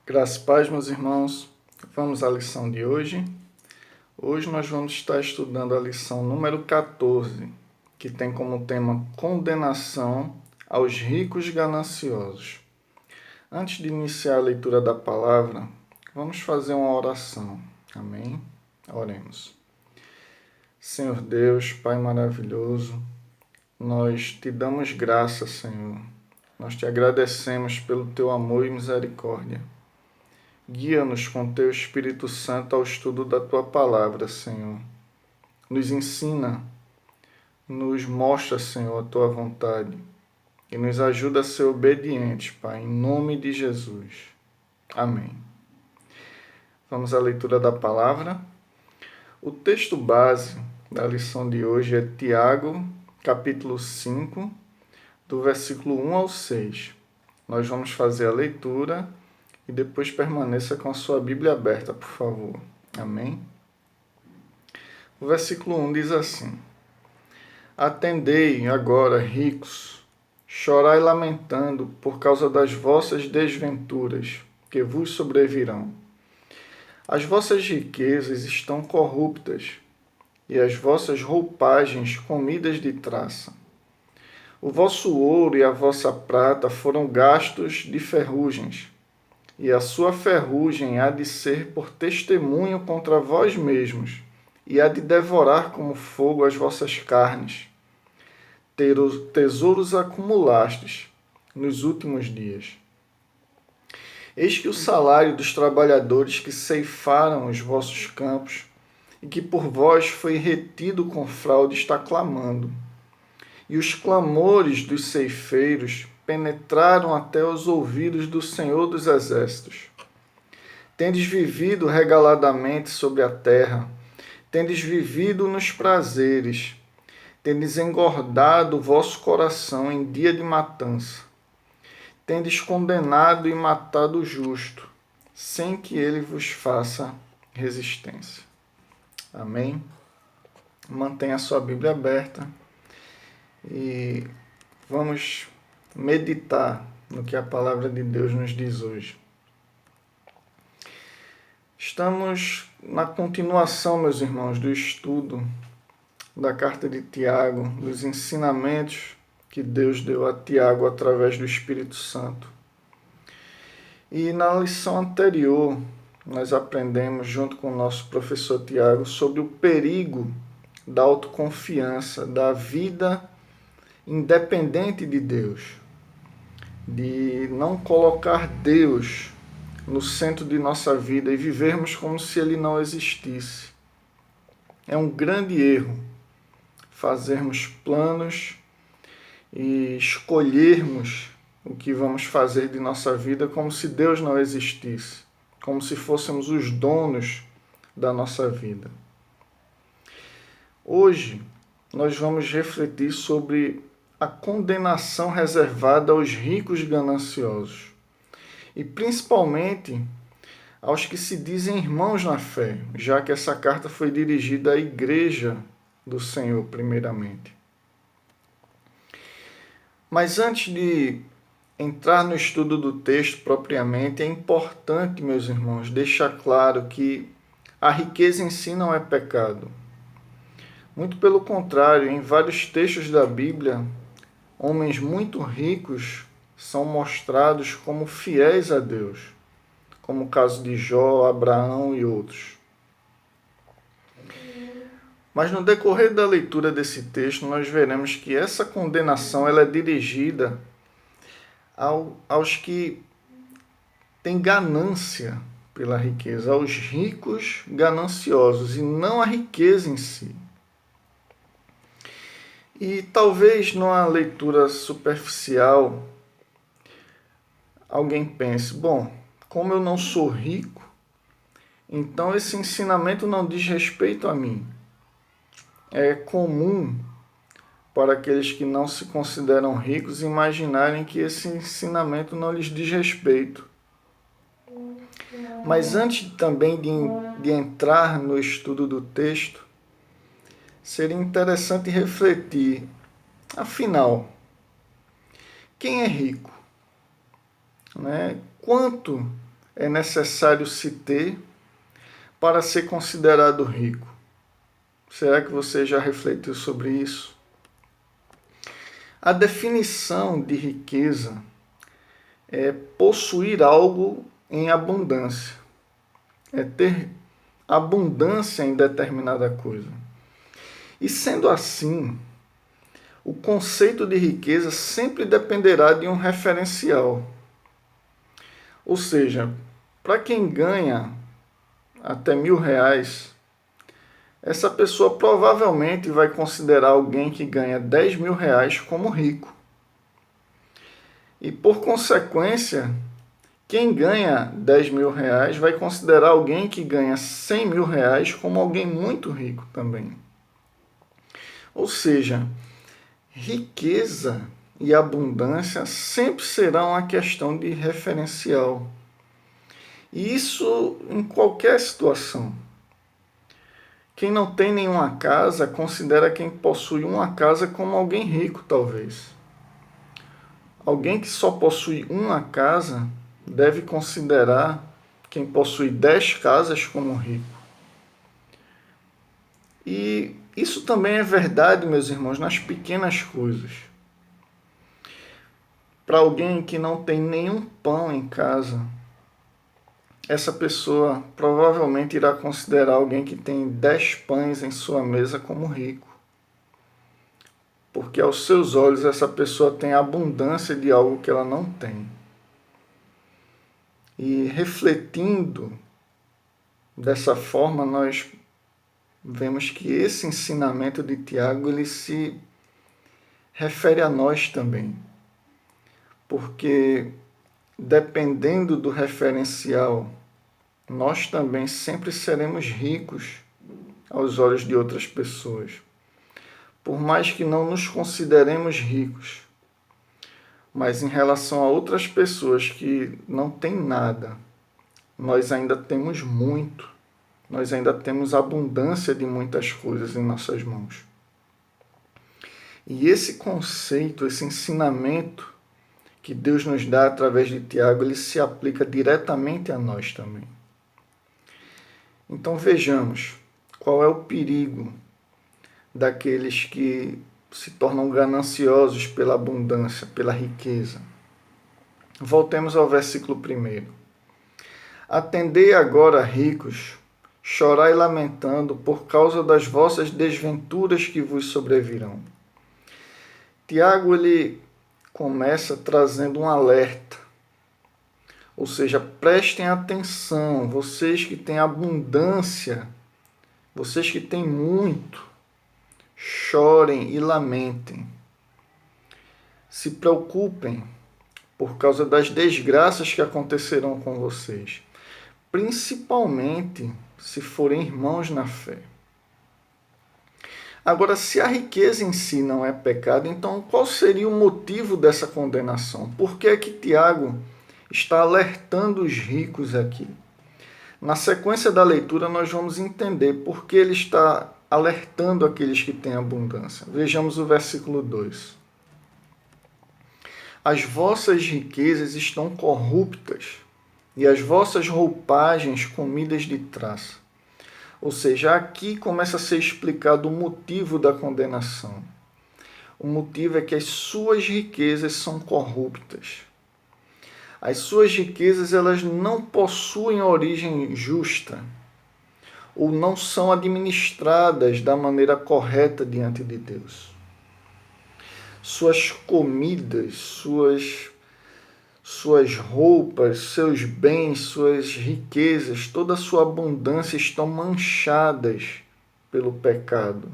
Graças e paz, meus irmãos. Vamos à lição de hoje. Hoje nós vamos estar estudando a lição número 14, que tem como tema condenação aos ricos gananciosos. Antes de iniciar a leitura da palavra, vamos fazer uma oração. Amém? Oremos. Senhor Deus, Pai maravilhoso, nós te damos graça, Senhor. Nós te agradecemos pelo teu amor e misericórdia. Guia-nos com teu Espírito Santo ao estudo da tua palavra, Senhor. Nos ensina, nos mostra, Senhor, a tua vontade e nos ajuda a ser obedientes, Pai, em nome de Jesus. Amém. Vamos à leitura da palavra. O texto base da lição de hoje é Tiago, capítulo 5, do versículo 1 ao 6. Nós vamos fazer a leitura e depois permaneça com a sua Bíblia aberta, por favor. Amém? O versículo 1 diz assim: Atendei agora, ricos, chorai lamentando por causa das vossas desventuras, que vos sobrevirão. As vossas riquezas estão corruptas, e as vossas roupagens comidas de traça. O vosso ouro e a vossa prata foram gastos de ferrugens, e a sua ferrugem há de ser por testemunho contra vós mesmos, e há de devorar como fogo as vossas carnes. Tesouros acumulastes nos últimos dias. Eis que o salário dos trabalhadores que ceifaram os vossos campos, e que por vós foi retido com fraude, está clamando. E os clamores dos ceifeiros penetraram até os ouvidos do Senhor dos Exércitos. Tendes vivido regaladamente sobre a terra, tendes vivido nos prazeres, tendes engordado o vosso coração em dia de matança. Tendes condenado e matado o justo, sem que ele vos faça resistência. Amém? Mantenha a sua Bíblia aberta e vamos meditar no que a palavra de Deus nos diz hoje. Estamos na continuação, meus irmãos, do estudo da carta de Tiago, dos ensinamentos que Deus deu a Tiago através do Espírito Santo. E na lição anterior, nós aprendemos, junto com o nosso professor Tiago, sobre o perigo da autoconfiança, da vida independente de Deus, de não colocar Deus no centro de nossa vida e vivermos como se Ele não existisse. É um grande erro fazermos planos e escolhermos o que vamos fazer de nossa vida como se Deus não existisse, como se fôssemos os donos da nossa vida. Hoje, nós vamos refletir sobre a condenação reservada aos ricos gananciosos e principalmente aos que se dizem irmãos na fé, já que essa carta foi dirigida à igreja do Senhor primeiramente. Mas antes de entrar no estudo do texto propriamente, é importante, meus irmãos, deixar claro que a riqueza em si não é pecado. Muito pelo contrário, em vários textos da Bíblia, homens muito ricos são mostrados como fiéis a Deus, como o caso de Jó, Abraão e outros. Mas no decorrer da leitura desse texto, nós veremos que essa condenação ela é dirigida aos que têm ganância pela riqueza, aos ricos gananciosos, e não a riqueza em si. E talvez numa leitura superficial, alguém pense, bom, como eu não sou rico, então esse ensinamento não diz respeito a mim. É comum para aqueles que não se consideram ricos imaginarem que esse ensinamento não lhes diz respeito. Mas antes também de entrar no estudo do texto, seria interessante refletir, afinal, quem é rico? Quanto é necessário se ter para ser considerado rico? Será que você já refletiu sobre isso? A definição de riqueza é possuir algo em abundância, é ter abundância em determinada coisa. E sendo assim, o conceito de riqueza sempre dependerá de um referencial. Ou seja, para quem ganha até R$ 1.000, essa pessoa provavelmente vai considerar alguém que ganha R$ 10.000 como rico. E por consequência, quem ganha R$ 10.000 vai considerar alguém que ganha R$ 100.000 como alguém muito rico também. Ou seja, riqueza e abundância sempre serão uma questão de referencial. E isso em qualquer situação. Quem não tem nenhuma casa considera quem possui uma casa como alguém rico, talvez. Alguém que só possui uma casa deve considerar quem possui 10 casas como rico. E isso também é verdade, meus irmãos, nas pequenas coisas. Para alguém que não tem nenhum pão em casa, essa pessoa provavelmente irá considerar alguém que tem 10 pães em sua mesa como rico. Porque aos seus olhos essa pessoa tem abundância de algo que ela não tem. E refletindo dessa forma, nós vemos que esse ensinamento de Tiago, ele se refere a nós também. Porque dependendo do referencial, nós também sempre seremos ricos aos olhos de outras pessoas. Por mais que não nos consideremos ricos, mas em relação a outras pessoas que não têm nada, nós ainda temos muito, nós ainda temos abundância de muitas coisas em nossas mãos. E esse conceito, esse ensinamento que Deus nos dá através de Tiago, ele se aplica diretamente a nós também. Então vejamos qual é o perigo daqueles que se tornam gananciosos pela abundância, pela riqueza. Voltemos ao versículo 1. Atendei agora, ricos, chorai lamentando por causa das vossas desventuras que vos sobrevirão. Tiago, ele começa trazendo um alerta. Ou seja, prestem atenção, vocês que têm abundância, vocês que têm muito, chorem e lamentem. Se preocupem por causa das desgraças que acontecerão com vocês, principalmente se forem irmãos na fé. Agora, se a riqueza em si não é pecado, então qual seria o motivo dessa condenação? Por que é que Tiago está alertando os ricos aqui? Na sequência da leitura, nós vamos entender por que ele está alertando aqueles que têm abundância. Vejamos o versículo 2. As vossas riquezas estão corruptas e as vossas roupagens comidas de traça. Ou seja, aqui começa a ser explicado o motivo da condenação. O motivo é que as suas riquezas são corruptas. As suas riquezas, elas não possuem origem justa ou não são administradas da maneira correta diante de Deus. Suas comidas, suas roupas, seus bens, suas riquezas, toda a sua abundância estão manchadas pelo pecado,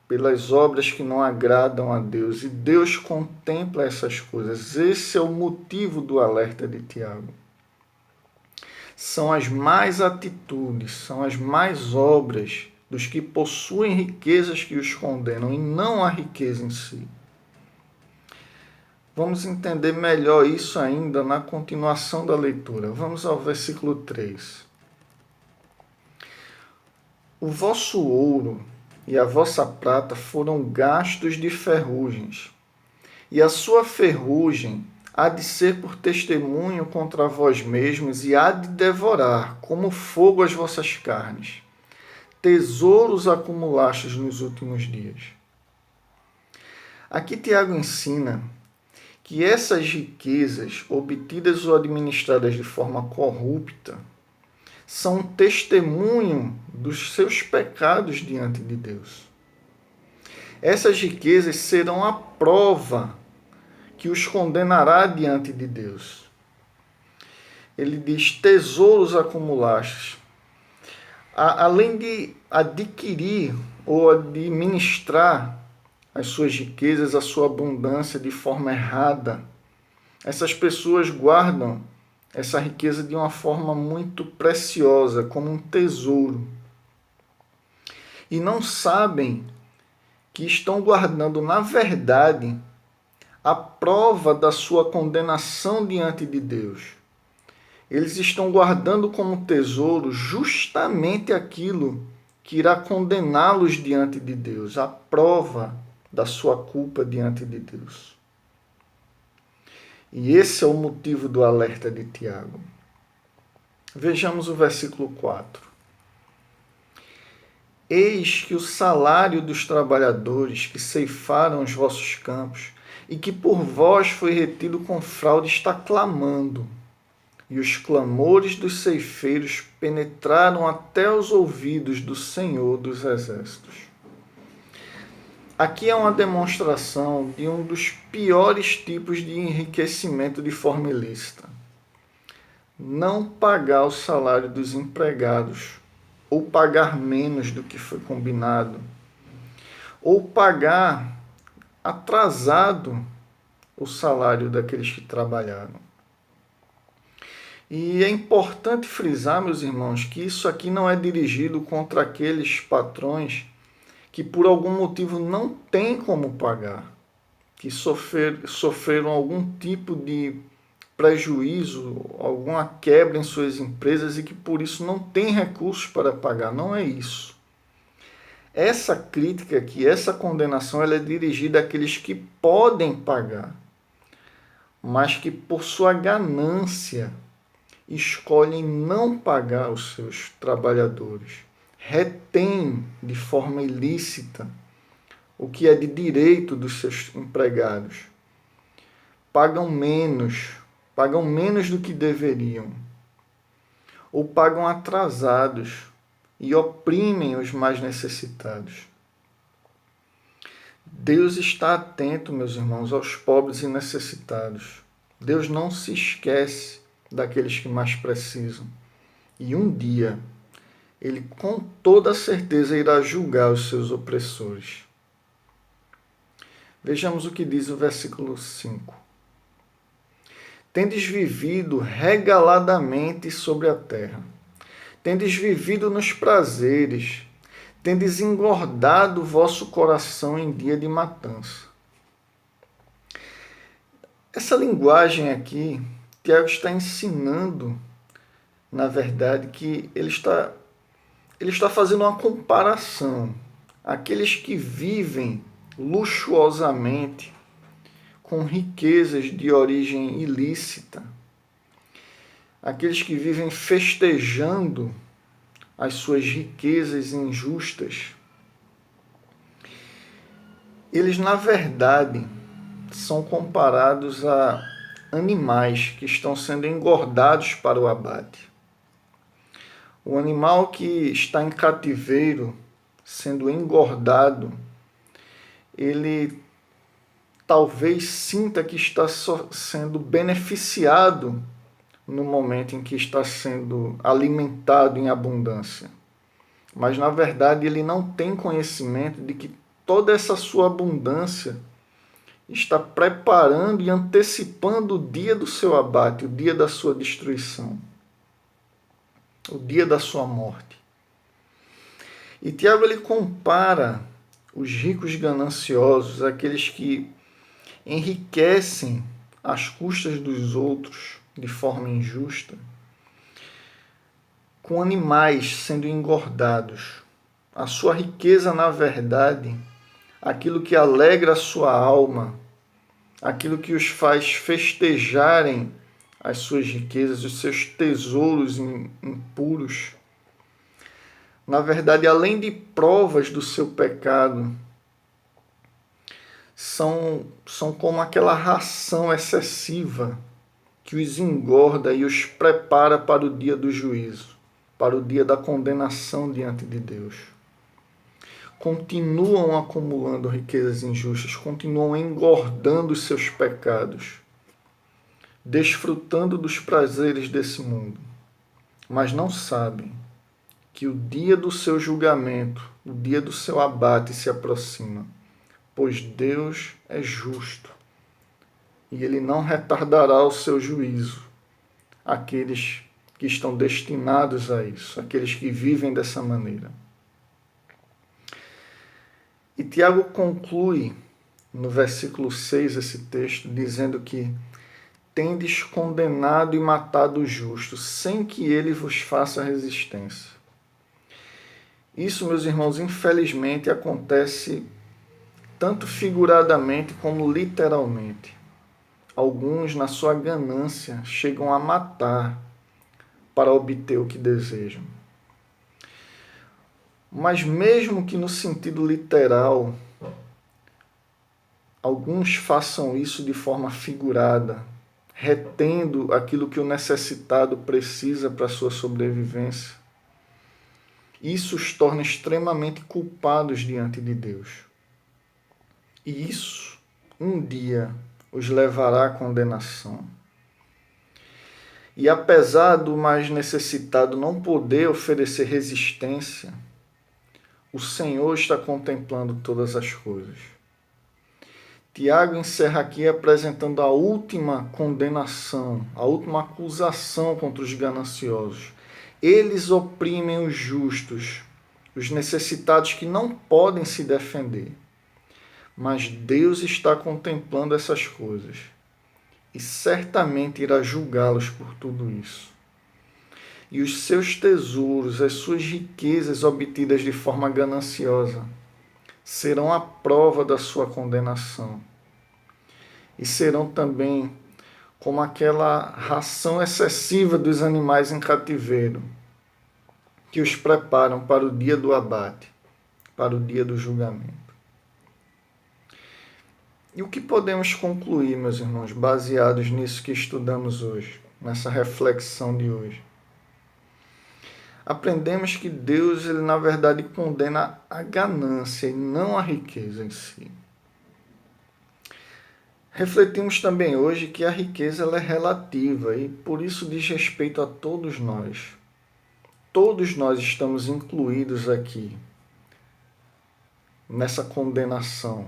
pelas obras que não agradam a Deus. E Deus contempla essas coisas. Esse é o motivo do alerta de Tiago. São as más atitudes, são as más obras dos que possuem riquezas que os condenam, e não a riqueza em si. Vamos entender melhor isso ainda na continuação da leitura. Vamos ao versículo 3. O vosso ouro e a vossa prata foram gastos de ferrugens, e a sua ferrugem há de ser por testemunho contra vós mesmos e há de devorar, como fogo, as vossas carnes. Tesouros acumulastes nos últimos dias. Aqui Tiago ensina que essas riquezas, obtidas ou administradas de forma corrupta, são um testemunho dos seus pecados diante de Deus. Essas riquezas serão a prova que os condenará diante de Deus. Ele diz: tesouros acumulastes. Além de adquirir ou administrar as suas riquezas, a sua abundância de forma errada, essas pessoas guardam essa riqueza de uma forma muito preciosa, como um tesouro. E não sabem que estão guardando, na verdade, a prova da sua condenação diante de Deus. Eles estão guardando como tesouro justamente aquilo que irá condená-los diante de Deus, a prova da sua culpa diante de Deus. E esse é o motivo do alerta de Tiago. Vejamos o versículo 4. Eis que o salário dos trabalhadores que ceifaram os vossos campos e que por vós foi retido com fraude está clamando, e os clamores dos ceifeiros penetraram até os ouvidos do Senhor dos Exércitos. Aqui é uma demonstração de um dos piores tipos de enriquecimento de forma ilícita. Não pagar o salário dos empregados, ou pagar menos do que foi combinado, ou pagar atrasado o salário daqueles que trabalharam. E é importante frisar, meus irmãos, que isso aqui não é dirigido contra aqueles patrões que por algum motivo não têm como pagar, que sofreram algum tipo de prejuízo, alguma quebra em suas empresas e que por isso não têm recursos para pagar. Não é isso. Essa crítica aqui, essa condenação, ela é dirigida àqueles que podem pagar, mas que por sua ganância escolhem não pagar os seus trabalhadores, retêm de forma ilícita o que é de direito dos seus empregados, pagam menos do que deveriam, ou pagam atrasados e oprimem os mais necessitados. Deus está atento, meus irmãos, aos pobres e necessitados. Deus não se esquece daqueles que mais precisam. E um dia, Ele com toda certeza irá julgar os seus opressores. Vejamos o que diz o versículo 5. Tendes vivido regaladamente sobre a terra, tendes vivido nos prazeres, tendes engordado o vosso coração em dia de matança. Essa linguagem aqui, Tiago está ensinando, na verdade, que ele está fazendo uma comparação. Aqueles que vivem luxuosamente, com riquezas de origem ilícita, aqueles que vivem festejando as suas riquezas injustas, eles, na verdade, são comparados a animais que estão sendo engordados para o abate. O animal que está em cativeiro, sendo engordado, ele talvez sinta que está sendo beneficiado no momento em que está sendo alimentado em abundância. Mas, na verdade, ele não tem conhecimento de que toda essa sua abundância está preparando e antecipando o dia do seu abate, o dia da sua destruição, o dia da sua morte. E Tiago, ele compara os ricos gananciosos, aqueles que enriquecem às custas dos outros de forma injusta, com animais sendo engordados. A sua riqueza, na verdade, aquilo que alegra a sua alma, aquilo que os faz festejarem as suas riquezas, os seus tesouros impuros. Na verdade, além de provas do seu pecado, são como aquela ração excessiva que os engorda e os prepara para o dia do juízo, para o dia da condenação diante de Deus. Continuam acumulando riquezas injustas, continuam engordando os seus pecados, desfrutando dos prazeres desse mundo, mas não sabem que o dia do seu julgamento, o dia do seu abate se aproxima, pois Deus é justo e Ele não retardará o seu juízo àqueles que estão destinados a isso, aqueles que vivem dessa maneira. E Tiago conclui no versículo 6 esse texto dizendo que tendes condenado e matado o justo, sem que ele vos faça resistência. Isso, meus irmãos, infelizmente acontece tanto figuradamente como literalmente. Alguns, na sua ganância, chegam a matar para obter o que desejam. Mas mesmo que no sentido literal, alguns façam isso de forma figurada, retendo aquilo que o necessitado precisa para a sua sobrevivência, isso os torna extremamente culpados diante de Deus. E isso, um dia, os levará à condenação. E apesar do mais necessitado não poder oferecer resistência, o Senhor está contemplando todas as coisas. Tiago encerra aqui apresentando a última condenação, a última acusação contra os gananciosos. Eles oprimem os justos, os necessitados que não podem se defender. Mas Deus está contemplando essas coisas e certamente irá julgá-los por tudo isso. E os seus tesouros, as suas riquezas obtidas de forma gananciosa, serão a prova da sua condenação. E serão também como aquela ração excessiva dos animais em cativeiro, que os preparam para o dia do abate, para o dia do julgamento. E o que podemos concluir, meus irmãos, baseados nisso que estudamos hoje, nessa reflexão de hoje? Aprendemos que Deus, ele na verdade condena a ganância e não a riqueza em si. Refletimos também hoje que a riqueza ela é relativa e por isso diz respeito a todos nós. Todos nós estamos incluídos aqui nessa condenação.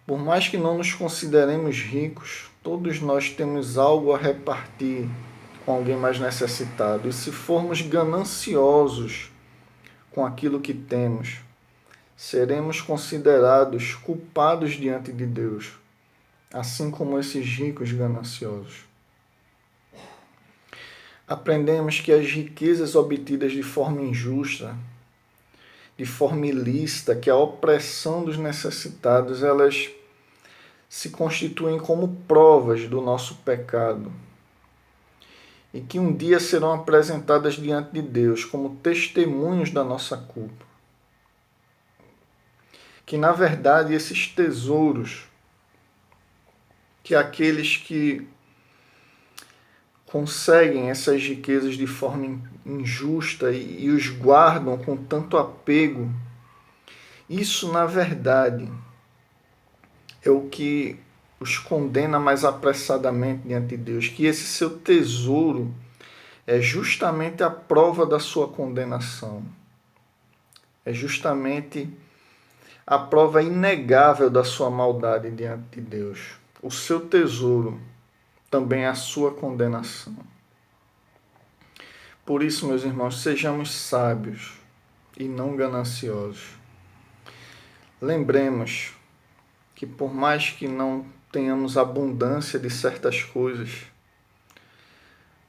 Por mais que não nos consideremos ricos, todos nós temos algo a repartir com alguém mais necessitado. E se formos gananciosos com aquilo que temos, seremos considerados culpados diante de Deus, assim como esses ricos gananciosos. Aprendemos que as riquezas obtidas de forma injusta, de forma ilícita, que a opressão dos necessitados, elas se constituem como provas do nosso pecado e que um dia serão apresentadas diante de Deus como testemunhos da nossa culpa. Que, na verdade, esses tesouros, que aqueles que conseguem essas riquezas de forma injusta e os guardam com tanto apego, isso, na verdade, é o que os condena mais apressadamente diante de Deus, que esse seu tesouro é justamente a prova da sua condenação. É justamente a prova inegável da sua maldade diante de Deus. O seu tesouro também é a sua condenação. Por isso, meus irmãos, sejamos sábios e não gananciosos. Lembremos que por mais que não tenhamos abundância de certas coisas,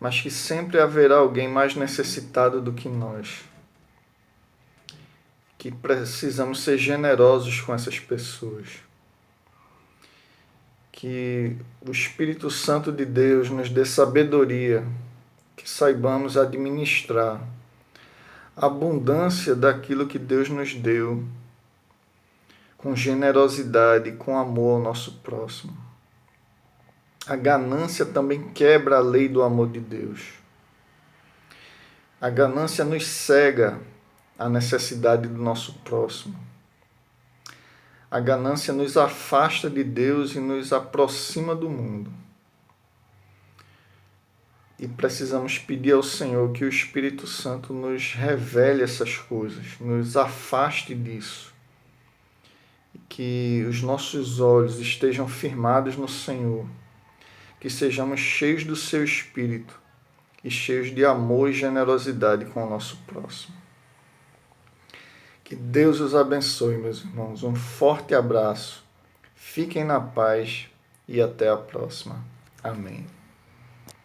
mas que sempre haverá alguém mais necessitado do que nós, que precisamos ser generosos com essas pessoas. Que o Espírito Santo de Deus nos dê sabedoria, que saibamos administrar a abundância daquilo que Deus nos deu, com generosidade, com amor ao nosso próximo. A ganância também quebra a lei do amor de Deus. A ganância nos cega à necessidade do nosso próximo. A ganância nos afasta de Deus e nos aproxima do mundo. E precisamos pedir ao Senhor que o Espírito Santo nos revele essas coisas, nos afaste disso. E que os nossos olhos estejam firmados no Senhor. Que sejamos cheios do Seu Espírito e cheios de amor e generosidade com o nosso próximo. Que Deus os abençoe, meus irmãos. Um forte abraço. Fiquem na paz e até a próxima. Amém.